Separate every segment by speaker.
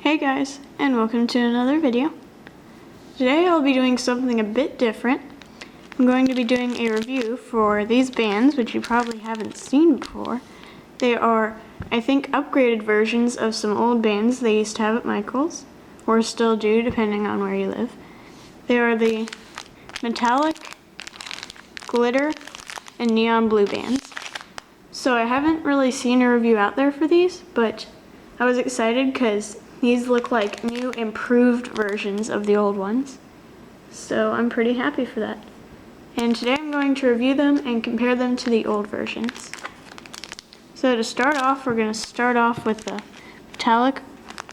Speaker 1: Hey guys, and welcome to another video. Today I'll be doing something a bit different. I'm going to be doing a review for these bands, which you probably haven't seen before. They are, I think, upgraded versions of some old bands they used to have at Michael's, or still do depending on where you live. They are the metallic, glitter, and neon blue bands. So I haven't really seen a review out there for these, but I was excited because these look like new, improved versions of the old ones. So I'm pretty happy for that. And today I'm going to review them and compare them to the old versions. So to start off, we're going to start off with the metallic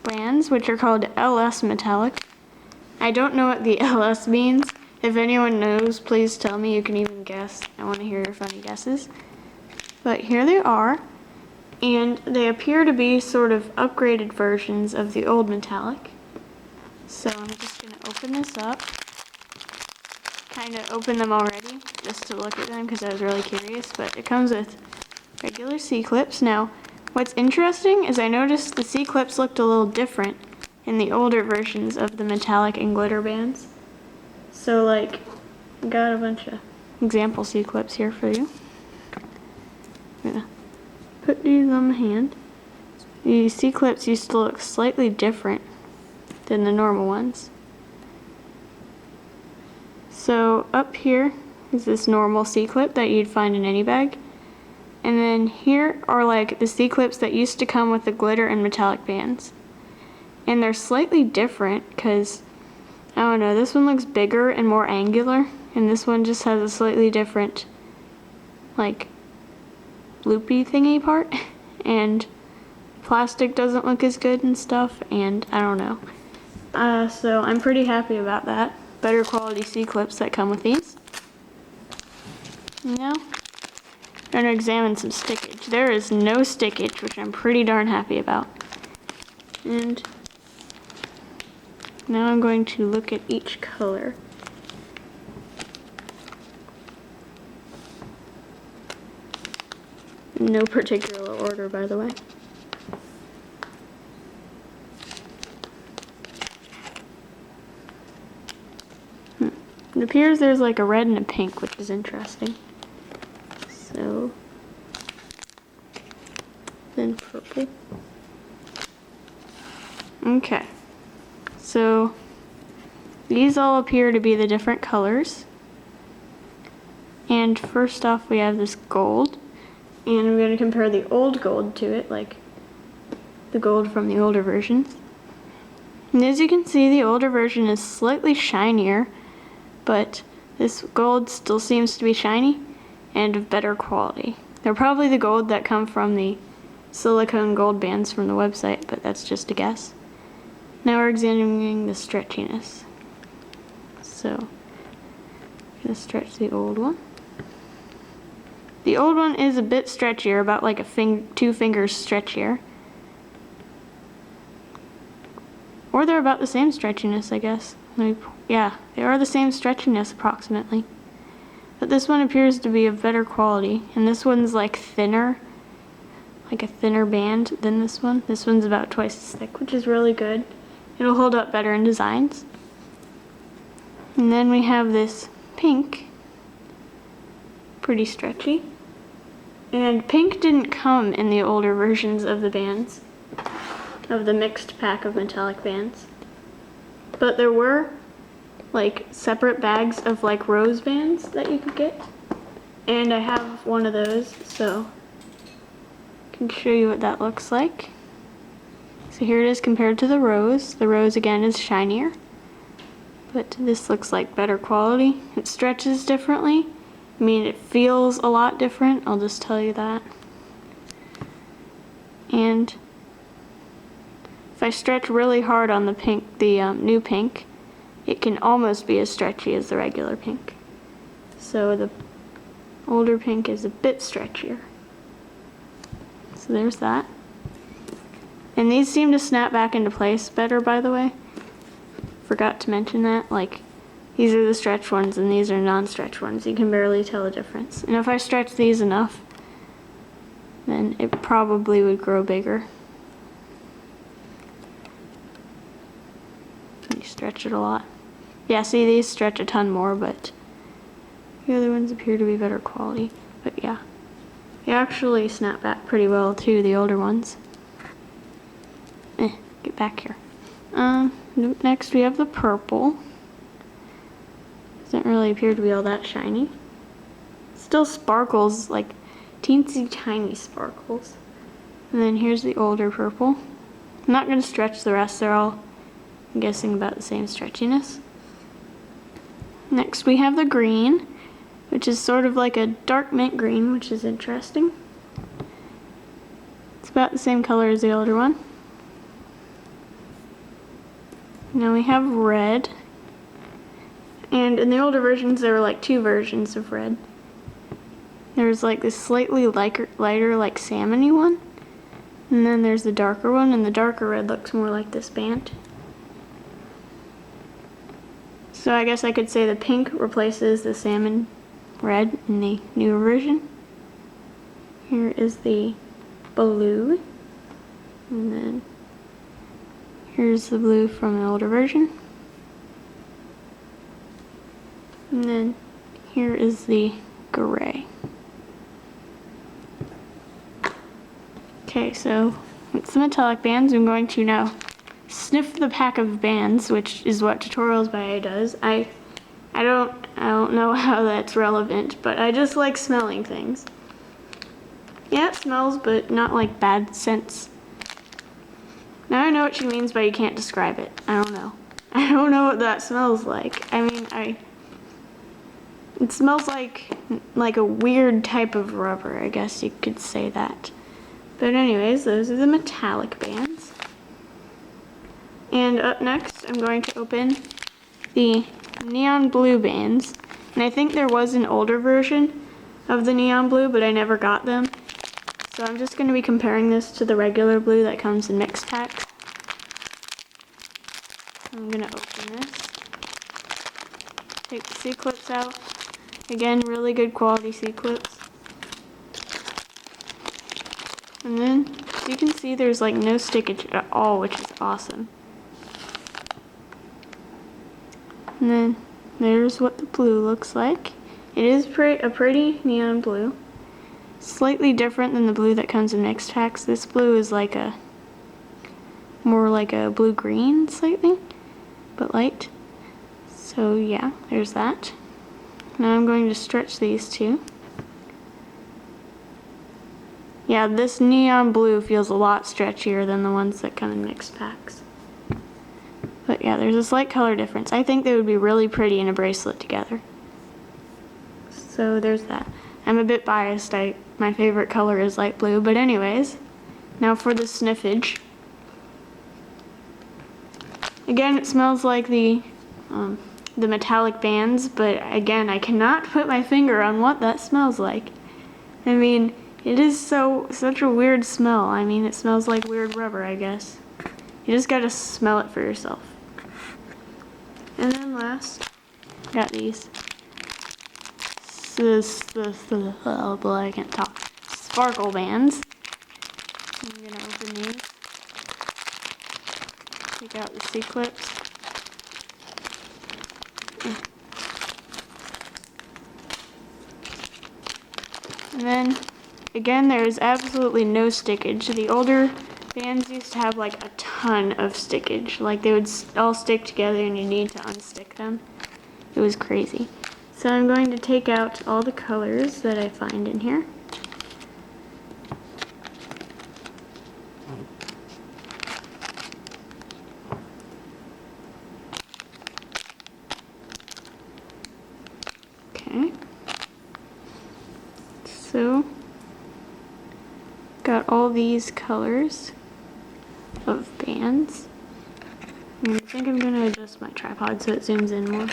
Speaker 1: bands, which are called LS Metallic. I don't know what the LS means. If anyone knows, please tell me. You can even guess. I want to hear your funny guesses. But here they are. And they appear to be sort of upgraded versions of the old metallic. So I'm just going to open this up. Kind of open them already, just to look at them because I was really curious. But it comes with regular C-clips. Now, what's interesting is I noticed the C-clips looked a little different in the older versions of the metallic and glitter bands. So like, I got a bunch of example C-clips here for you. I'm gonna put these on the hand. These C-clips used to look slightly different than the normal ones. So up here is this normal C-clip that you'd find in any bag. And then here are like the C-clips that used to come with the glitter and metallic bands. And they're slightly different because, I don't know, this one looks bigger and more angular, and this one just has a slightly different, like, loopy thingy part, and plastic doesn't look as good and stuff, and I don't know. So I'm pretty happy about that. Better quality C-clips that come with these. Now, I'm going to examine some stickage. There is no stickage, which I'm pretty darn happy about. And now I'm going to look at each color. No particular order, by the way. It appears there's like a red and a pink, which is interesting. So, then purple. Okay. So, these all appear to be the different colors. And first off, we have this gold. And I'm going to compare the old gold to it, like the gold from the older versions. And as you can see, the older version is slightly shinier, but this gold still seems to be shiny and of better quality. They're probably the gold that come from the silicone gold bands from the website, but that's just a guess. Now we're examining the stretchiness. So, I'm going to stretch the old one. The old one is a bit stretchier, about like a 2 fingers stretchier. Or they're about the same stretchiness, I guess. Yeah, they are the same stretchiness approximately. But this one appears to be of better quality, and this one's like thinner, like a thinner band than this one. This one's about twice as thick, which is really good. It'll hold up better in designs. And then we have this pink, pretty stretchy. And pink didn't come in the older versions of the bands, of the mixed pack of metallic bands. But there were like separate bags of like rose bands that you could get. And I have one of those, so I can show you what that looks like. So here it is compared to the rose. The rose again is shinier, but this looks like better quality. It stretches differently. I mean, it feels a lot different, I'll just tell you that. And if I stretch really hard on the pink, the new pink, it can almost be as stretchy as the regular pink. So the older pink is a bit stretchier. So there's that. And these seem to snap back into place better, by the way. Forgot to mention that, like, these are the stretch ones and these are non-stretch ones. You can barely tell the difference. And if I stretch these enough, then it probably would grow bigger. actually stretch it a lot. Yeah, see, these stretch a ton more, but the other ones appear to be better quality. But yeah, they actually snap back pretty well too, the older ones. Get back here. Next we have the purple. Doesn't really appear to be all that shiny. Still sparkles, like teensy tiny sparkles. And then here's the older purple. I'm not going to stretch the rest, they're all, I'm guessing, about the same stretchiness. Next we have the green, which is sort of like a dark mint green, which is interesting. It's about the same color as the older one. Now we have red. And in the older versions, there were like two versions of red. There's like this slightly lighter like salmony one. And then there's the darker one, and the darker red looks more like this band. So I guess I could say the pink replaces the salmon red in the newer version. Here is the blue. And then here's the blue from the older version. And then here is the gray. Okay, so with the metallic bands, I'm going to now sniff the pack of bands, which is what Tutorials by A does. I don't know how that's relevant, but I just like smelling things. Yeah, it smells, but not like bad scents. Now I know what she means by you can't describe it. I don't know. I don't know what that smells like. I mean, it smells like a weird type of rubber, I guess you could say that. But anyways, those are the metallic bands. And up next, I'm going to open the neon blue bands. And I think there was an older version of the neon blue, but I never got them. So I'm just going to be comparing this to the regular blue that comes in mixed packs. I'm going to open this. Take the C-clips out. Again, really good quality C-clips. And then, as you can see, there's like no stickage at all, which is awesome. And then, there's what the blue looks like. It is a pretty neon blue. Slightly different than the blue that comes in mixed packs. This blue is like more like a blue-green slightly, but light. So yeah, there's that. Now I'm going to stretch these two. Yeah, this neon blue feels a lot stretchier than the ones that come in mixed packs. But yeah, there's a slight color difference. I think they would be really pretty in a bracelet together. So there's that. I'm a bit biased. My favorite color is light blue, but anyways, now for the sniffage. Again, it smells like the metallic bands, but again, I cannot put my finger on what that smells like. I mean, it is such a weird smell. I mean, it smells like weird rubber, I guess. You just gotta smell it for yourself. And then last, got these. Oh boy, I can't talk. Sparkle bands. I'm gonna open these. Take out the C-clips. And then, again, there's absolutely no stickage. The older bands used to have like a ton of stickage. Like they would all stick together and you need to unstick them. It was crazy. So I'm going to take out all the colors that I find in here. Okay. So, got all these colors of bands. I think I'm going to adjust my tripod so it zooms in more.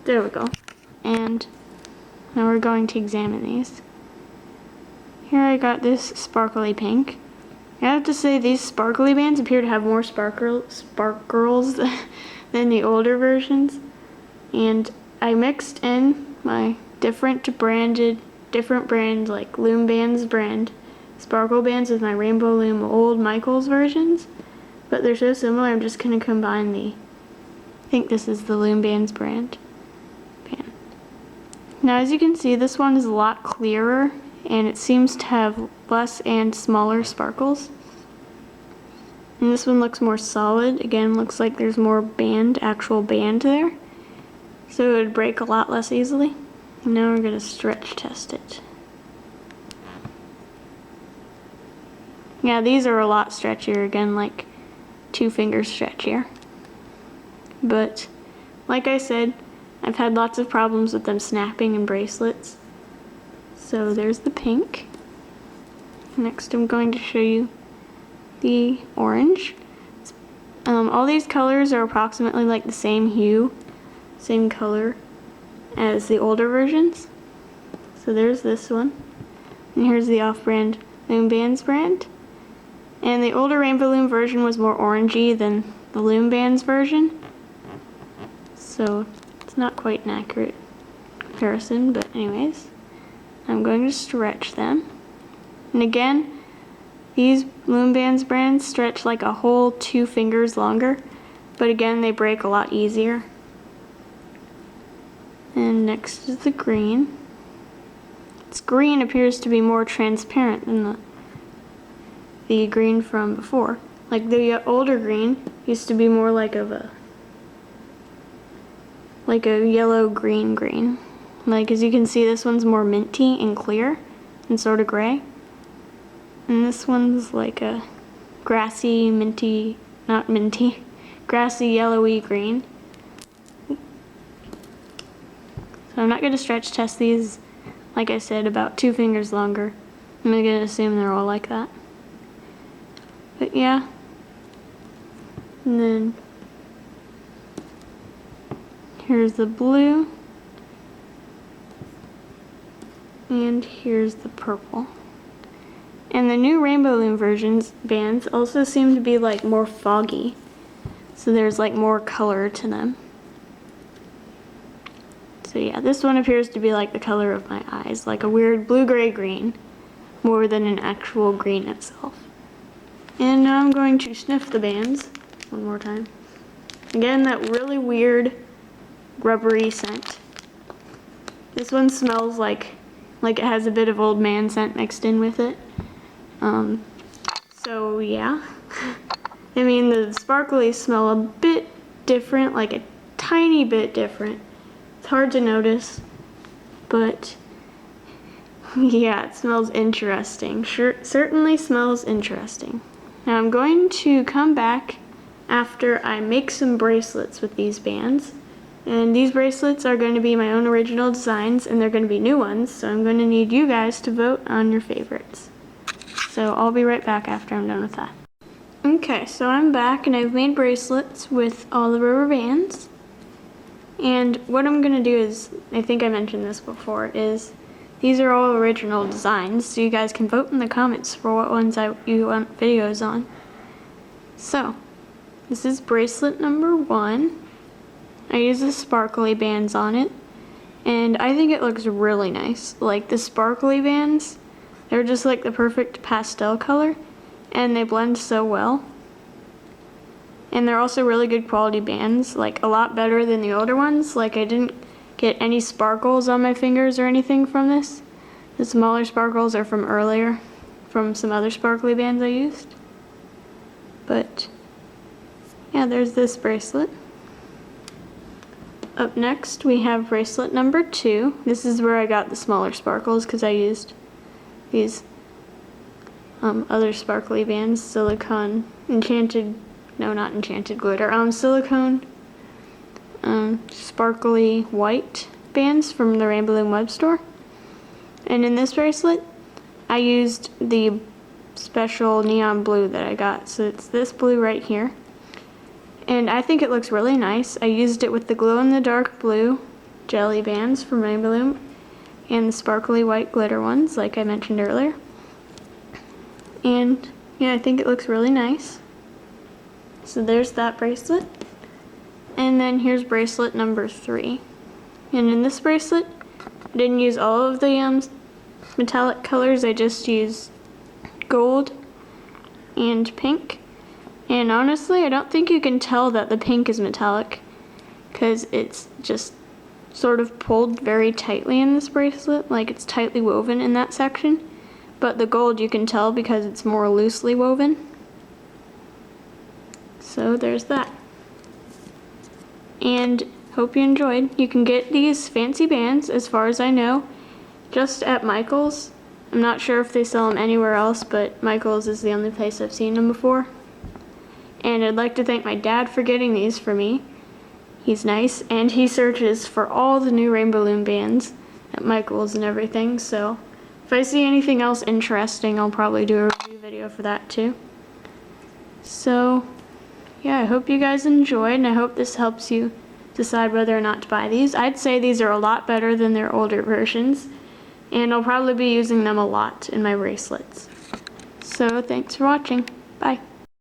Speaker 1: There we go. And now we're going to examine these. Here I got this sparkly pink. I have to say these sparkly bands appear to have more sparkles than the older versions. And I mixed in my different brand like Loom Bands brand sparkle bands with my Rainbow Loom old Michaels versions. but they're so similar. I'm just gonna combine I think this is the Loom Bands brand. Now as you can see, this one is a lot clearer and it seems to have less and smaller sparkles. And this one looks more solid. Again, looks like there's more actual band there. So it would break a lot less easily. And now we're gonna stretch test it. Yeah, these are a lot stretchier, again, like 2 fingers stretchier. But like I said, I've had lots of problems with them snapping in bracelets. So there's the pink. Next I'm going to show you the orange. All these colors are approximately like the same hue, same color as the older versions. So there's this one. And here's the off-brand Loom Bands brand. And the older Rainbow Loom version was more orangey than the Loom Bands version. So it's not quite an accurate comparison, but anyways, I'm going to stretch them. And again, these Loom Bands brands stretch like a whole 2 fingers longer, but again, they break a lot easier. And next is the green. This green appears to be more transparent than the green from before. Like the older green used to be more like a yellow-green green. Like as you can see, this one's more minty and clear and sort of gray. And this one's like a grassy, grassy yellowy green. So I'm not going to stretch test these, like I said, about 2 fingers longer. I'm going to assume they're all like that. But yeah. And then here's the blue. And here's the purple. And the new Rainbow Loom bands also seem to be like more foggy. So there's like more color to them. So yeah, this one appears to be like the color of my eyes, like a weird blue-gray green, more than an actual green itself. And now I'm going to sniff the bands one more time. Again, that really weird rubbery scent. This one smells like it has a bit of old man scent mixed in with it. So yeah. I mean, the sparklies smell a bit different, like a tiny bit different. It's hard to notice, but yeah, it smells interesting. Certainly smells interesting. Now I'm going to come back after I make some bracelets with these bands. And these bracelets are going to be my own original designs, and they're going to be new ones, so I'm going to need you guys to vote on your favorites. So I'll be right back after I'm done with that. Okay, so I'm back and I've made bracelets with all the rubber bands. And what I'm going to do is, I think I mentioned this before, is these are all original designs, so you guys can vote in the comments for what ones you want videos on. So, this is bracelet number 1. I use the sparkly bands on it, and I think it looks really nice. Like the sparkly bands, they're just like the perfect pastel color, and they blend so well. And they're also really good quality bands, like a lot better than the older ones. Like I didn't get any sparkles on my fingers or anything from this. The smaller sparkles are from earlier, from some other sparkly bands I used. But yeah, there's this bracelet. Up next we have bracelet number 2. This is where I got the smaller sparkles because I used these other sparkly bands, silicone glitter, silicone sparkly white bands from the Rainbow Loom web store. And in this bracelet I used the special neon blue that I got, so it's this blue right here. And I think it looks really nice. I used it with the glow-in-the-dark blue jelly bands from Rainbow Loom and the sparkly white glitter ones, like I mentioned earlier. And yeah, I think it looks really nice. So there's that bracelet. And then here's bracelet number 3. And in this bracelet, I didn't use all of the metallic colors. I just used gold and pink. And honestly, I don't think you can tell that the pink is metallic because it's just sort of pulled very tightly in this bracelet, like it's tightly woven in that section. But the gold you can tell because it's more loosely woven. So there's that. And hope you enjoyed. You can get these fancy bands, as far as I know, just at Michael's. I'm not sure if they sell them anywhere else, but Michael's is the only place I've seen them before. And I'd like to thank my dad for getting these for me. He's nice, and he searches for all the new Rainbow Loom bands at Michael's and everything, so if I see anything else interesting, I'll probably do a review video for that too. So, yeah, I hope you guys enjoyed, and I hope this helps you decide whether or not to buy these. I'd say these are a lot better than their older versions, and I'll probably be using them a lot in my bracelets. So, thanks for watching. Bye.